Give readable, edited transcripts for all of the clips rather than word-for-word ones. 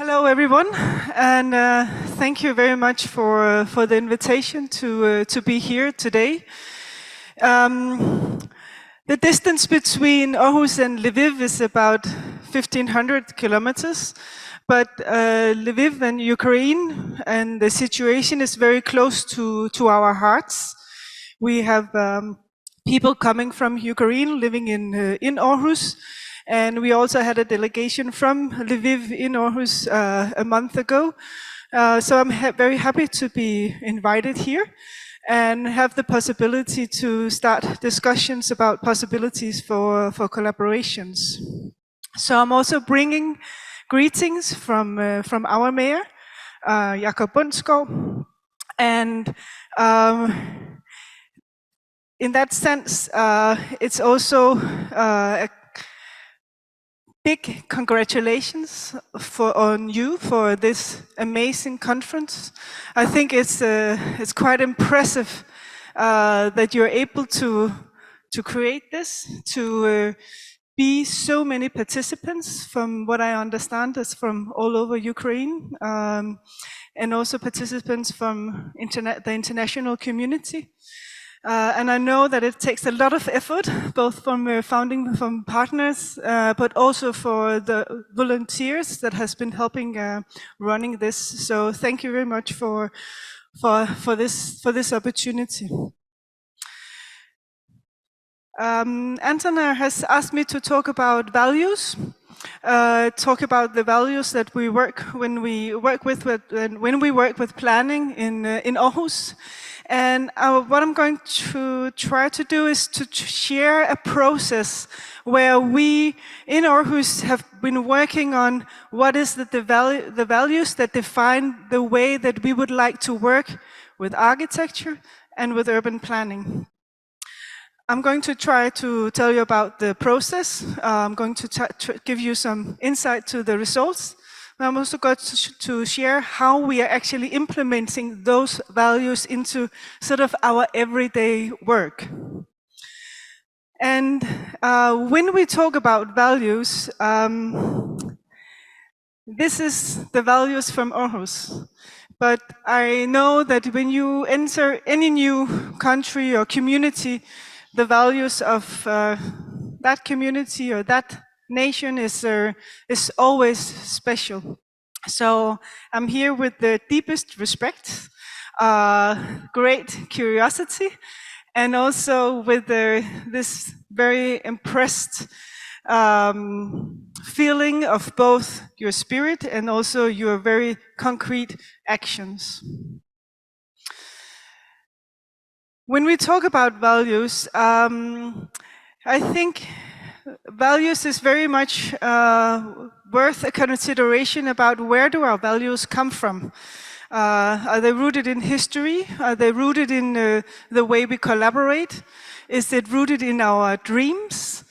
Hello, everyone, and thank you very much for the invitation to be here today. The distance between Aarhus and Lviv is about 1,500 kilometers, but Lviv and Ukraine and the situation is very close to our hearts. We have people coming from Ukraine living in Aarhus. And we also had a delegation from Lviv in Aarhus a month ago. So I'm very happy to be invited here and have the possibility to start discussions about possibilities for collaborations. So I'm also bringing greetings from our mayor, Jakob Bundsgaard. And in that sense, it's also a big congratulations on you for this amazing conference. I think it's quite impressive that you're able to create this, to be so many participants. From what I understand, is from all over Ukraine, and also participants from the international community. And I know that it takes a lot of effort, both from from partners, but also for the volunteers that has been helping running this. So thank you very much for this opportunity. Anton has asked me to talk about values, talk about the values that we when we work with planning in Aarhus. And what I'm going to try to do is to share a process where we in Aarhus have been working on what is the values that define the way that we would like to work with architecture and with urban planning. I'm going to try to tell you about the process. I'm going to give you some insight to the results. I'm also going to share how we are actually implementing those values into sort of our everyday work. And when we talk about values, this is the values from Aarhus. But I know that when you enter any new country or community, the values of that community or that nation is always special. So I'm here with the deepest respect, great curiosity, and also with this very impressed feeling of both your spirit and also your very concrete actions. When we talk about values, I think values is very much worth a consideration about where do our values come from. Are they rooted in history? Are they rooted in the way we collaborate? Is it rooted in our dreams?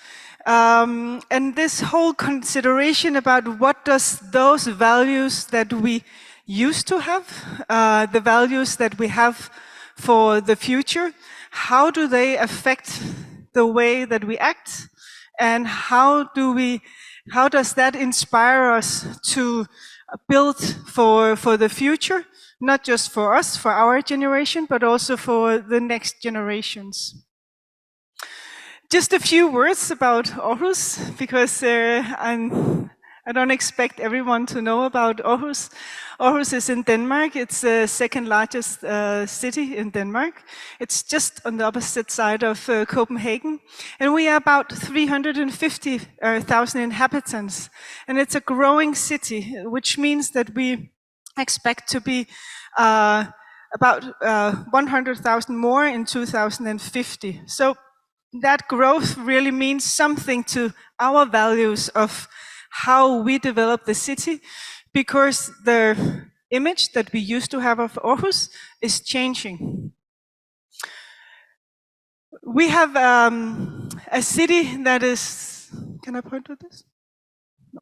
And this whole consideration about what does those values that we used to have, the values that we have for the future, how do they affect the way that we act? And how does that inspire us to build for the future, not just for us, for our generation, but also for the next generations? Just a few words about Aarhus, because I don't expect everyone to know about Aarhus. Aarhus is in Denmark. It's the second largest city in Denmark. It's just on the opposite side of Copenhagen. And we are about 350,000 inhabitants. And it's a growing city, which means that we expect to be about 100,000 more in 2050. So that growth really means something to our values of how we develop the city, because the image that we used to have of Aarhus is changing. We have a city that is, can I point to this? No.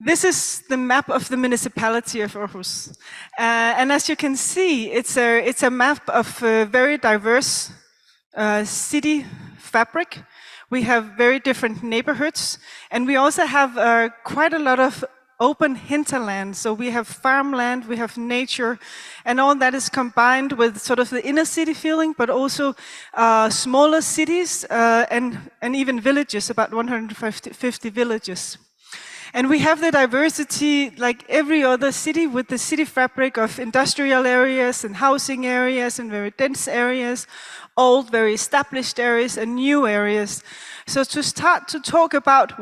This is the map of the municipality of Aarhus. And as you can see, it's a map of a very diverse city fabric. We have very different neighborhoods, and we also have quite a lot of open hinterland. So we have farmland, we have nature, and all that is combined with sort of the inner city feeling, but also smaller cities and even villages, about 150 villages. And we have the diversity like every other city, with the city fabric of industrial areas and housing areas and very dense areas, old, very established areas and new areas. So to start to talk about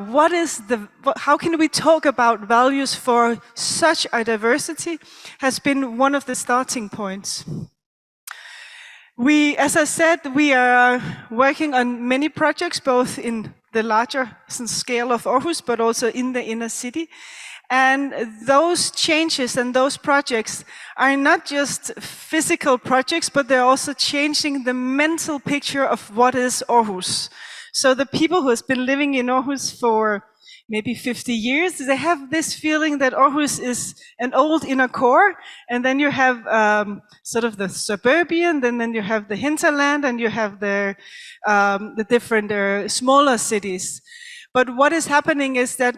how can we talk about values for such a diversity has been one of the starting points. As I said, we are working on many projects, both in the larger scale of Aarhus, but also in the inner city. And those changes and those projects are not just physical projects, but they're also changing the mental picture of what is Aarhus. So the people who have been living in Aarhus for maybe 50 years, they have this feeling that Aarhus is an old inner core, and then you have sort of the suburban, then you have the hinterland, and you have the different smaller cities. But what is happening is that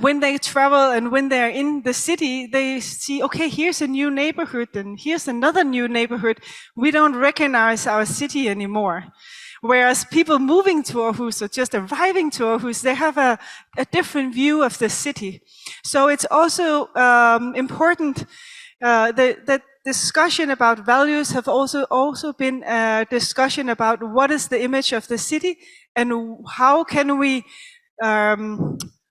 when they travel and when they're in the city, they see, okay, here's a new neighborhood, and here's another new neighborhood. We don't recognize our city anymore. Whereas people moving to Aarhus or just arriving to Aarhus, they have a different view of the city. So it's also important that discussion about values have also been a discussion about what is the image of the city and how can we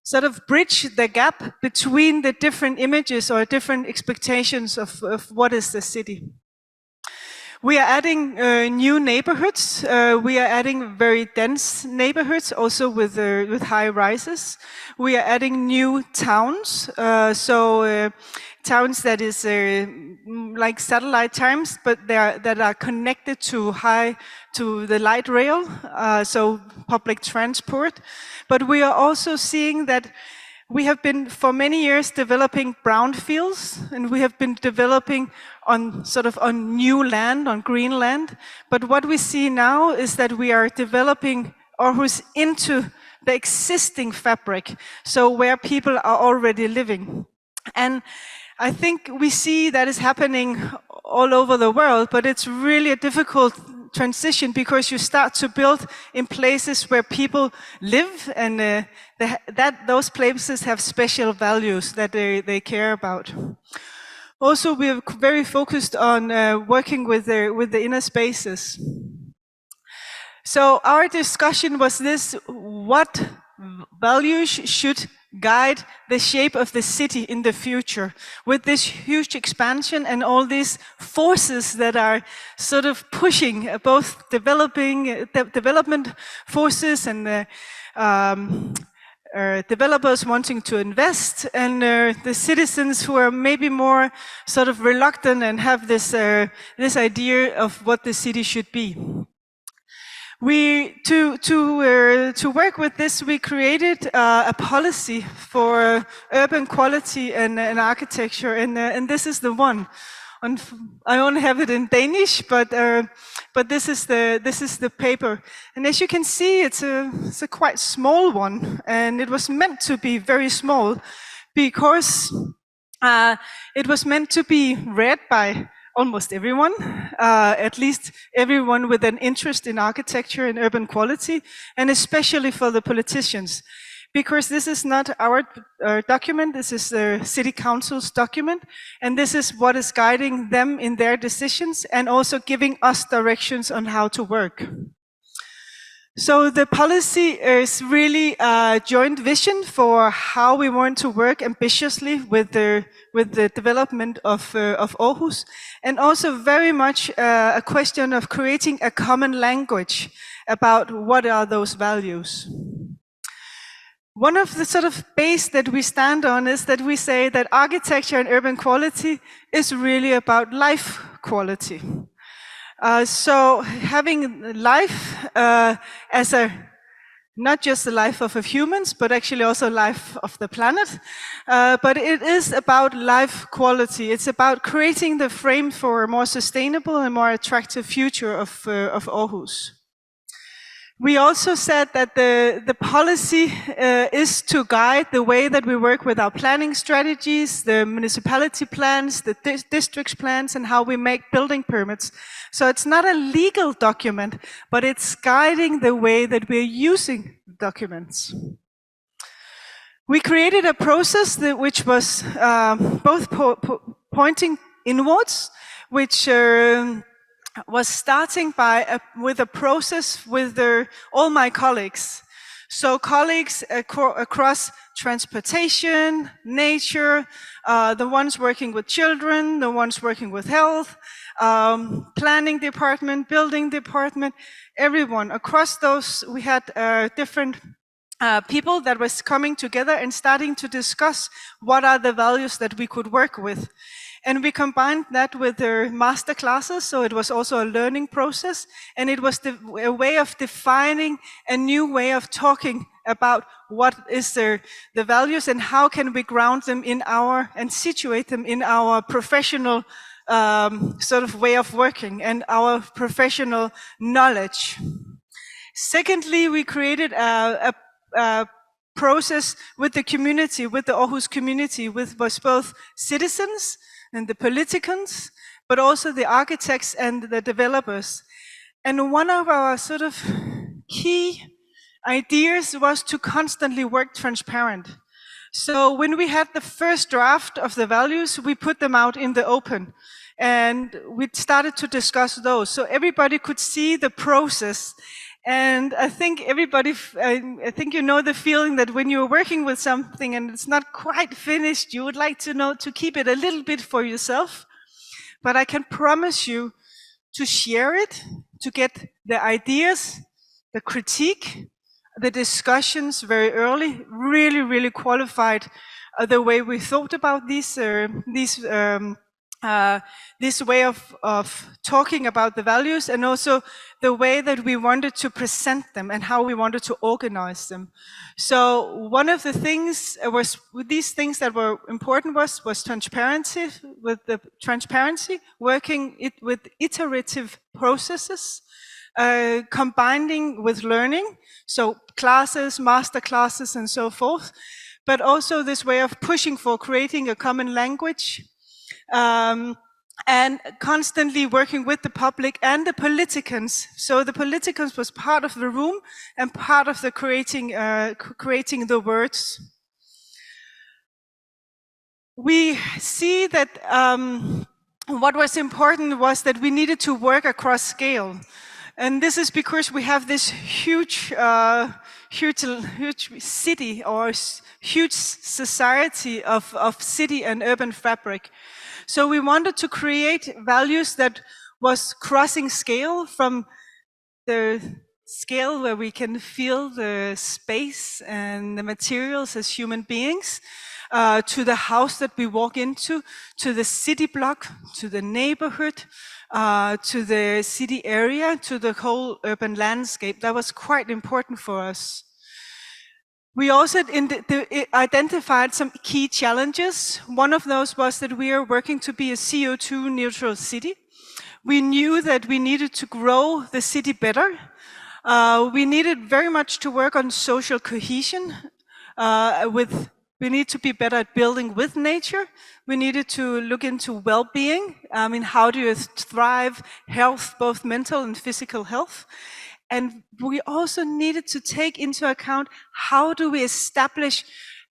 sort of bridge the gap between the different images or different expectations of what is the city. We are adding new neighborhoods. We are adding very dense neighborhoods, also with high rises. We are adding new towns, towns that is like satellite towns, but that are connected to the light rail, so public transport. But we are also seeing that we have been for many years developing brownfields, and we have been developing on new land, on green land. But what we see now is that we are developing Aarhus into the existing fabric, so where people are already living. And I think we see that is happening all over the world, but it's really a difficult transition because you start to build in places where people live, and those places have special values that they care about. Also, we're very focused on working with the inner spaces. So our discussion was this: what values should guide the shape of the city in the future, with this huge expansion and all these forces that are sort of pushing both development forces and developers wanting to invest, and the citizens who are maybe more sort of reluctant and have this idea of what the city should be. To work with this, we created a policy for urban quality and architecture, and this is the one. I only have it in Danish, but this is the paper. And as you can see, it's a quite small one, and it was meant to be very small because it was meant to be read by almost everyone, at least everyone with an interest in architecture and urban quality, and especially for the politicians. Because this is not our document, this is the City Council's document, and this is what is guiding them in their decisions and also giving us directions on how to work. So the policy is really a joint vision for how we want to work ambitiously with the development of Aarhus, and also very much a question of creating a common language about what are those values. One of the sort of base that we stand on is that we say that architecture and urban quality is really about life quality. So having life as not just the life of humans, but actually also life of the planet. But it is about life quality. It's about creating the frame for a more sustainable and more attractive future of Aarhus. We also said that the policy is to guide the way that we work with our planning strategies, the municipality plans, the districts plans, and how we make building permits. So it's not a legal document, but it's guiding the way that we're using documents. We created a process which was both pointing inwards, which was starting with a process with all my colleagues. So colleagues across transportation, nature, the ones working with children, the ones working with health, planning department, building department, everyone. Across those, we had different people that was coming together and starting to discuss what are the values that we could work with. And we combined that with their master classes, so it was also a learning process, and it was a way of defining a new way of talking about what is the values and how can we ground them in and situate them in our professional sort of way of working and our professional knowledge. Secondly, we created a process with the community, with the Aarhus community, was both citizens and the politicians, but also the architects and the developers. And one of our sort of key ideas was to constantly work transparent. So when we had the first draft of the values, we put them out in the open. And we started to discuss those. So everybody could see the process. And I think I think you know the feeling that when you're working with something and it's not quite finished, you would like to keep it a little bit for yourself. But I can promise you to share it, to get the ideas, the critique, the discussions very early, really, really qualified the way we thought about this way of talking about the values, and also the way that we wanted to present them and how we wanted to organize them. So one of the things these things that were important was transparency, working with iterative processes, combining with learning, so classes, master classes, and so forth, but also this way of pushing for creating a common language, and constantly working with the public and the politicians. So the politicians was part of the room and part of the creating the words. We see that what was important was that we needed to work across scale. And this is because we have this huge city or huge society of city and urban fabric. So we wanted to create values that was crossing scale, from the scale where we can feel the space and the materials as human beings, to the house that we walk into, to the city block, to the neighborhood, to the city area, to the whole urban landscape. That was quite important for us. We also identified some key challenges. One of those was that we are working to be a CO2 neutral city. We knew that we needed to grow the city better. We needed very much to work on social cohesion. We need to be better at building with nature. We needed to look into well-being. I mean, how do you thrive, health, both mental and physical health? And we also needed to take into account how do we establish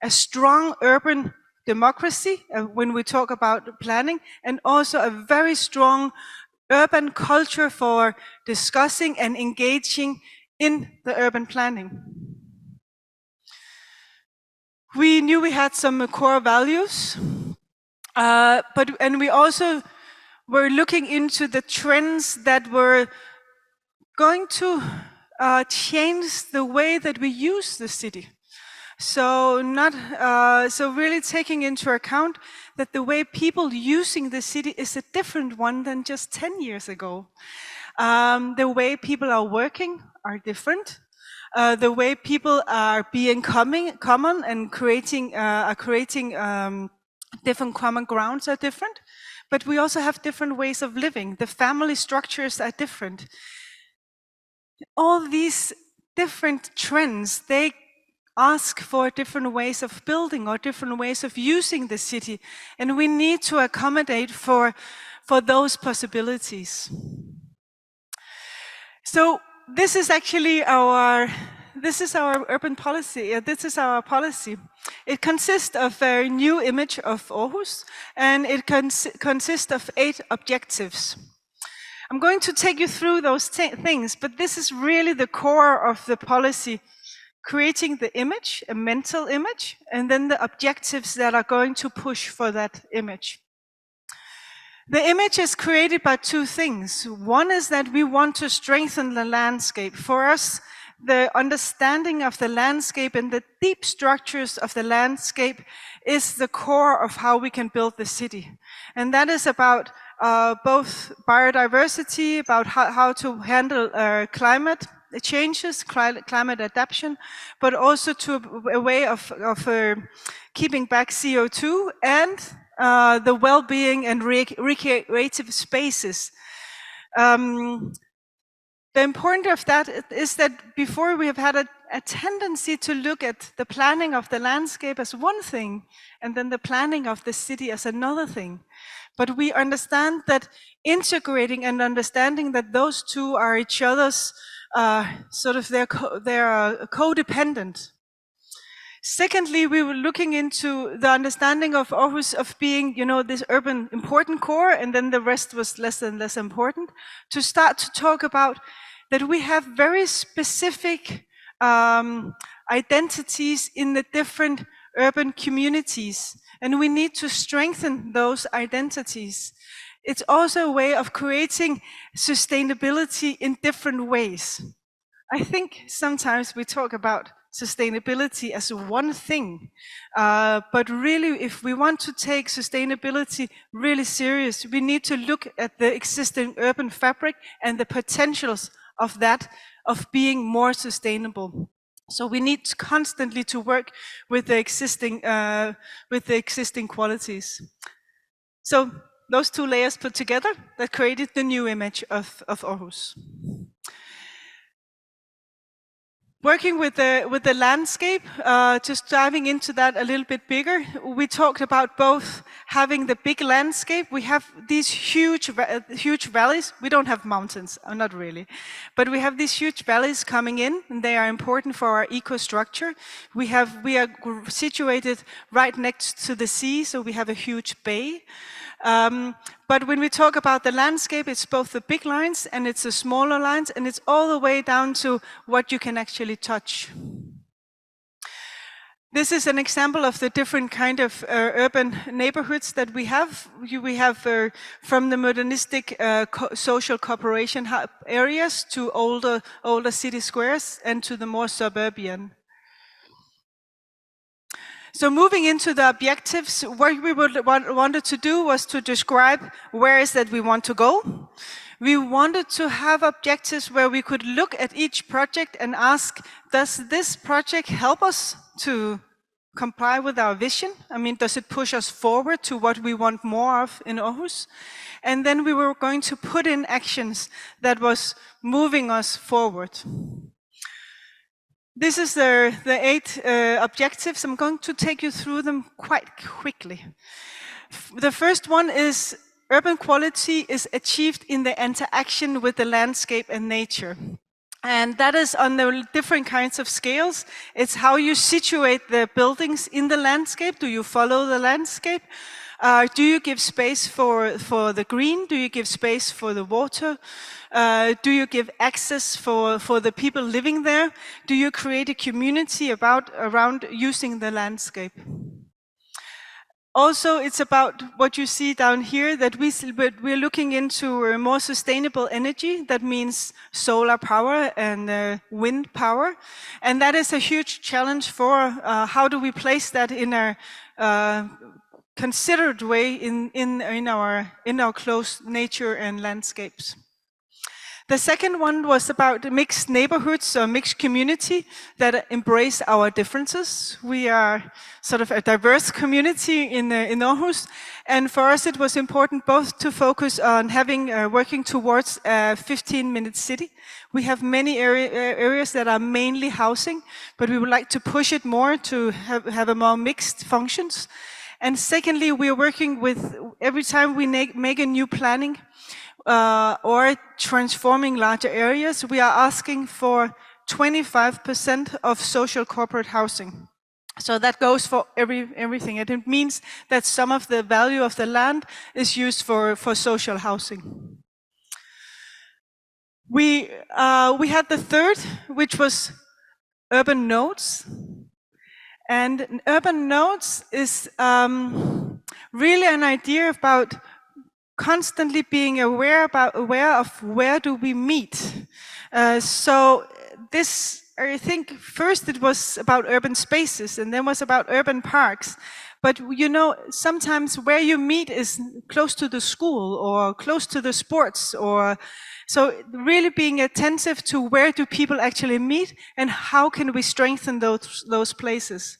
a strong urban democracy when we talk about planning, and also a very strong urban culture for discussing and engaging in the urban planning. We knew we had some core values, and we also were looking into the trends that were going to change the way that we use the city. So really taking into account that the way people using the city is a different one than just 10 years ago. The way people are working are different. The way people are being common and creating different common grounds are different. But we also have different ways of living. The family structures are different. All these different trends, they ask for different ways of building or different ways of using the city. And we need to accommodate for those possibilities. So this is actually our urban policy. This is our policy. It consists of a new image of Aarhus, and it consists of 8 objectives. I'm going to take you through those things, but this is really the core of the policy, creating the image, a mental image, and then the objectives that are going to push for that image. The image is created by 2 things. One is that we want to strengthen the landscape. For us, the understanding of the landscape and the deep structures of the landscape is the core of how we can build the city. And that is about both biodiversity, about how to handle climate changes, climate adaptation, but also to a way of keeping back CO2 and the well-being and recreative spaces. The important of that is that before we have had a tendency to look at the planning of the landscape as one thing, and then the planning of the city as another thing. But we understand that integrating and understanding that those 2 are each other's, they're codependent. Secondly, we were looking into the understanding of Aarhus of being, this urban important core, and then the rest was less and less important, to start to talk about that we have very specific identities in the different urban communities, and we need to strengthen those identities. It's also a way of creating sustainability in different ways. I think sometimes we talk about sustainability as one thing, but really if we want to take sustainability really serious, we need to look at the existing urban fabric and the potentials of that, of being more sustainable. So we need constantly to work with the existing qualities. So those 2 layers put together, that created the new image of Aarhus. Working with the landscape, just diving into that a little bit bigger, we talked about both having the big landscape. We have these huge valleys. We don't have mountains, not really, but we have these huge valleys coming in, and they are important for our ecostructure. We are situated right next to the sea, so we have a huge bay. But when we talk about the landscape, it's both the big lines and it's the smaller lines, and it's all the way down to what you can actually touch. This is an example of the different kind of urban neighborhoods that we have. We have from the modernistic social cooperation areas to older city squares and to the more suburban. So moving into the objectives, what we wanted to do was to describe where is that we want to go. We wanted to have objectives where we could look at each project and ask, does this project help us to comply with our vision? I mean, does it push us forward to what we want more of in Aarhus? And then we were going to put in actions that was moving us forward. This is the 8 objectives. I'm going to take you through them quite quickly. The first one is urban quality is achieved in the interaction with the landscape and nature. And that is on the different kinds of scales. It's how you situate the buildings in the landscape. Do you follow the landscape? Do you give space for the green? Do you give space for the water? Do you give access for the people living there? Do you create a community around using the landscape? Also, it's about what you see down here, that we're looking into more sustainable energy. That means solar power and wind power. And that is a huge challenge for how do we place that in a considered way in our close nature and landscapes. The second one was about mixed neighborhoods or mixed community that embrace our differences. We are sort of a diverse community in Aarhus, and for us it was important both to focus on working towards a 15-minute city. We have many areas that are mainly housing, but we would like to push it more to have a more mixed functions. And secondly, we are working with, every time we make a new planning, or transforming larger areas, we are asking for 25% of social corporate housing. So that goes for everything, and it means that some of the value of the land is used for social housing. We had the third, which was urban nodes. And urban nodes is really an idea about constantly being aware of where do we meet. So this, I think, first it was about urban spaces, and then was about urban parks. But you know, sometimes where you meet is close to the school or close to the sports, or so really being attentive to where do people actually meet and how can we strengthen those places.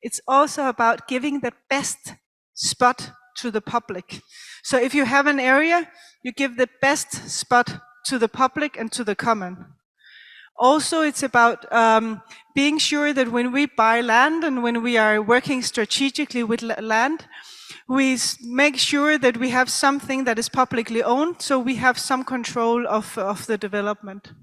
It's also about giving the best spot to the public. So if you have an area, you give the best spot to the public and to the common. Also, it's about being sure that when we buy land and when we are working strategically with land, we make sure that we have something that is publicly owned, so we have some control of the development.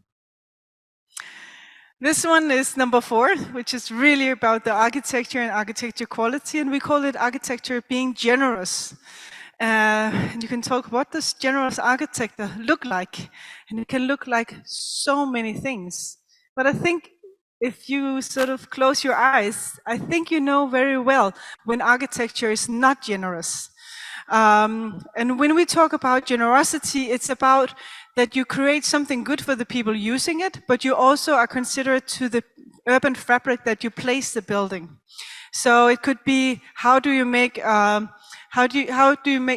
This one is number 4, which is really about the architecture and architecture quality, and we call it architecture being generous. And you can talk, what does generous architecture look like? And it can look like so many things. But I think if you sort of close your eyes, I think you know very well when architecture is not generous. And when we talk about generosity, it's about that you create something good for the people using it, but you also are considerate to the urban fabric that you place the building. So it could be, how do you make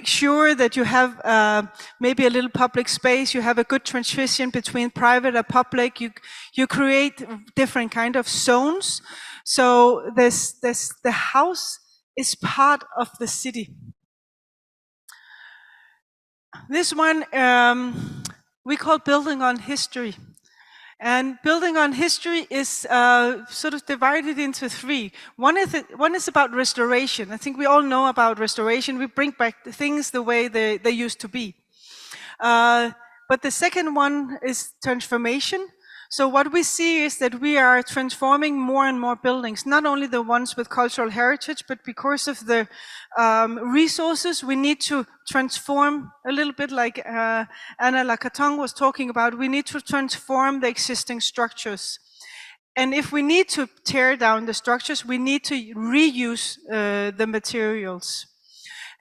sure that you have maybe a little public space, you have a good transition between private and public, you create different kind of zones. So the house is part of the city. This one we call building on history. And building on history is sort of divided into 3. One is about restoration. I think we all know about restoration. We bring back the things the way they used to be. But the second one is transformation. So what we see is that we are transforming more and more buildings, not only the ones with cultural heritage, but because of the resources, we need to transform a little bit like Anna Lacatong was talking about. We need to transform the existing structures. And if we need to tear down the structures, we need to reuse the materials.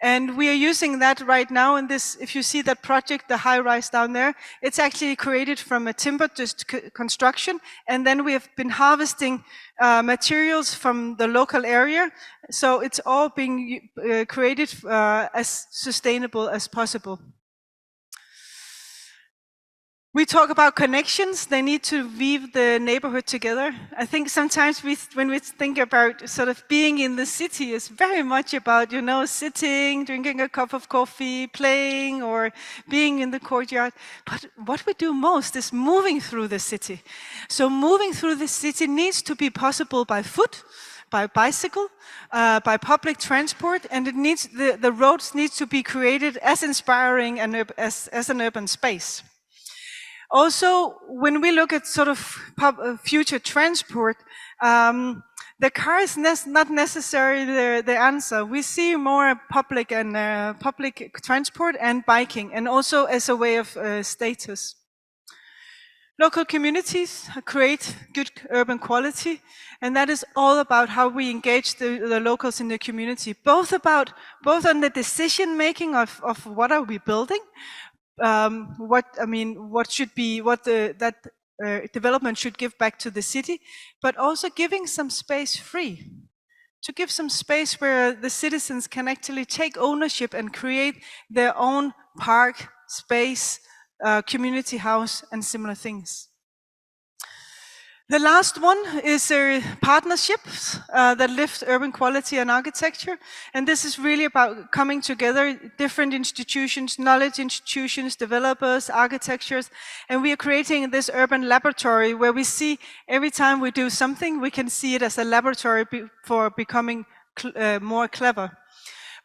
And we are using that right now in this, if you see that project, the high rise down there, it's actually created from a timber construction. And then we have been harvesting materials from the local area. So it's all being created as sustainable as possible. We talk about connections. They need to weave the neighborhood together. I think sometimes when we think about sort of being in the city, it's very much about, you know, sitting, drinking a cup of coffee, playing, or being in the courtyard. But what we do most is moving through the city. So moving through the city needs to be possible by foot, by bicycle, by public transport, and it needs the roads need to be created as inspiring and as an urban space. Also, when we look at sort of future transport, the car is not necessarily the answer. We see more public and public transport and biking, and also as a way of status. Local communities create good urban quality, and that is all about how we engage the locals in the community, both on the decision making of what are we building, that development should give back to the city, but also giving some space free, to give some space where the citizens can actually take ownership and create their own park, space, community house and similar things. The last one is partnerships that lift urban quality and architecture. And this is really about coming together, different institutions, knowledge institutions, developers, architectures. And we are creating this urban laboratory where we see every time we do something, we can see it as a laboratory for becoming more clever.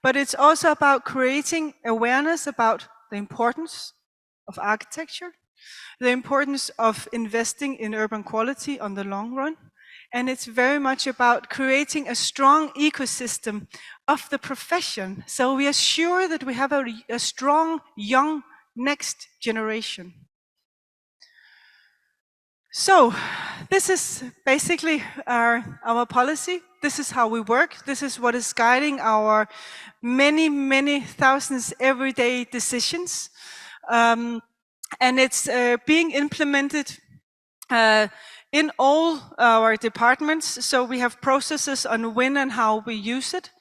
But it's also about creating awareness about the importance of architecture, the importance of investing in urban quality on the long run. And it's very much about creating a strong ecosystem of the profession. So we are sure that we have a strong, young next generation. So this is basically our policy. This is how we work. This is what is guiding our many, many thousands everyday decisions. And it's being implemented in all our departments. So we have processes on when and how we use it.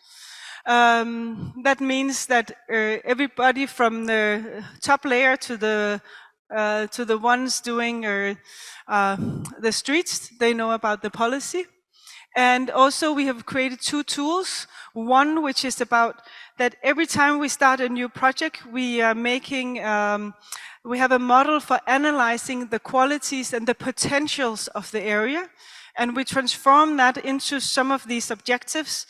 That means that everybody from the top layer to the ones doing the streets, they know about the policy. And also we have created 2 tools. One which is about that every time we start a new project, we are making we have a model for analyzing the qualities and the potentials of the area, and we transform that into some of these objectives.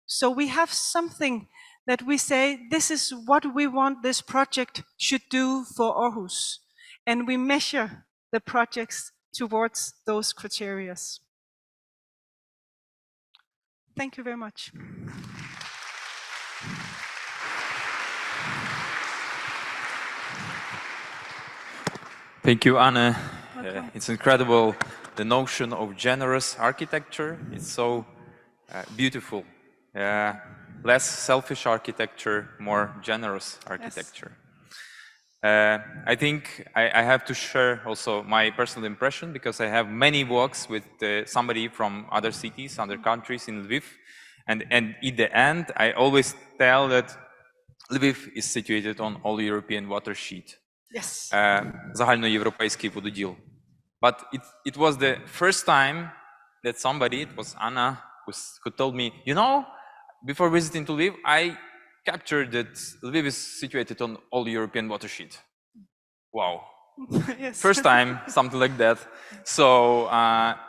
So we have something that we say, this is what we want this project should do for Aarhus. And we measure the projects towards those criteria. Thank you very much. Thank you, Anne. It's incredible, the notion of generous architecture. It's so beautiful. Less selfish architecture, more generous architecture. Yes. I think I have to share also my personal impression, because I have many walks with somebody from other cities, other countries in Lviv. And in the end, I always tell that Lviv is situated on all European watershed. Yes. Загальноєвропейський вододіл. But it was the first time that somebody, it was Anna, who told me, you know, before visiting to Lviv, I captured that Lviv is situated on all European watershed. Wow. Yes. First time, something like that. So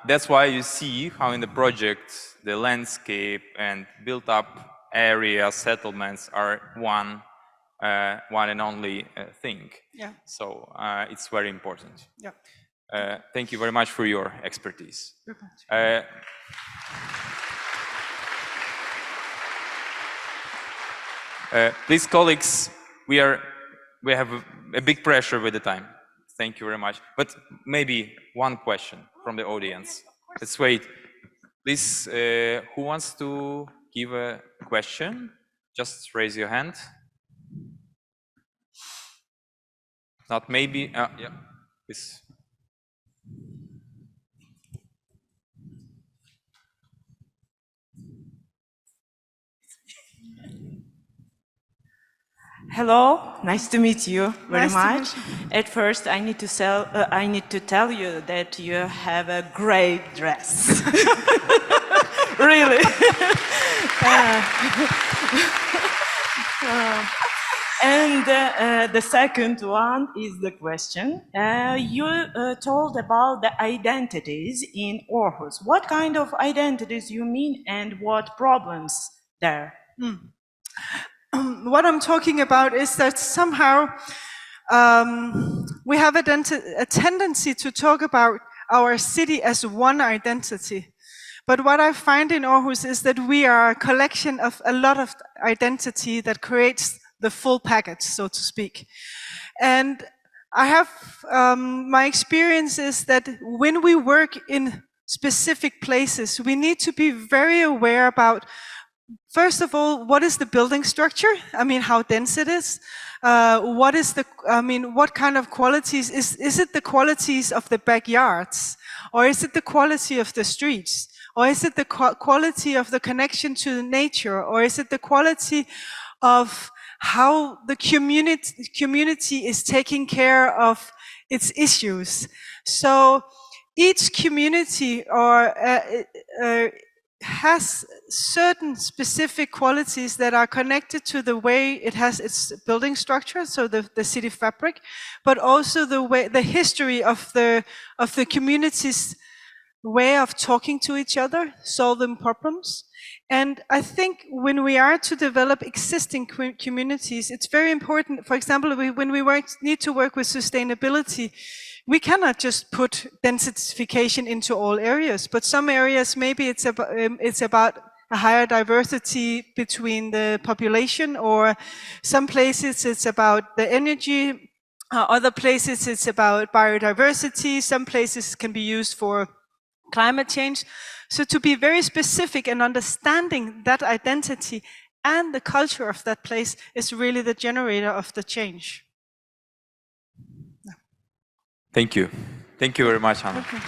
that's why you see how in the project, the landscape and built up area settlements are one and only thing. Yeah. So it's very important. Yeah. Thank you very much for your expertise. Please, colleagues, we have a big pressure with the time. Thank you very much. But maybe one question from the audience. Let's wait. Please, who wants to give a question? Just raise your hand. Not maybe. Yeah, please. Hello, nice to meet you very much. At first, I need to tell you that you have a great dress. Really. And the second one is the question. You told about the identities in Aarhus. What kind of identities you mean, and what problems there? What I'm talking about is that somehow we have a tendency to talk about our city as one identity. But what I find in Aarhus is that we are a collection of a lot of identity that creates the full package, so to speak. And I have, my experience is that when we work in specific places, we need to be very aware about, first of all, what is the building structure? I mean, how dense it is. What is the, I mean, what kind of qualities? Is it the qualities of the backyards? Or is it the quality of the streets? Or is it the quality of the connection to nature? Or is it the quality of how the community is taking care of its issues. So each community has certain specific qualities that are connected to the way it has its building structure, so the city fabric, but also the history of the community's way of talking to each other, solving problems. And I think when we are to develop existing communities, it's very important. For example, when we need to work with sustainability, we cannot just put densification into all areas, but some areas, maybe it's about a higher diversity between the population, or some places it's about the energy, other places it's about biodiversity, some places can be used for climate change. So to be very specific and understanding that identity and the culture of that place is really the generator of the change. Thank you. Thank you very much, Anna. Okay.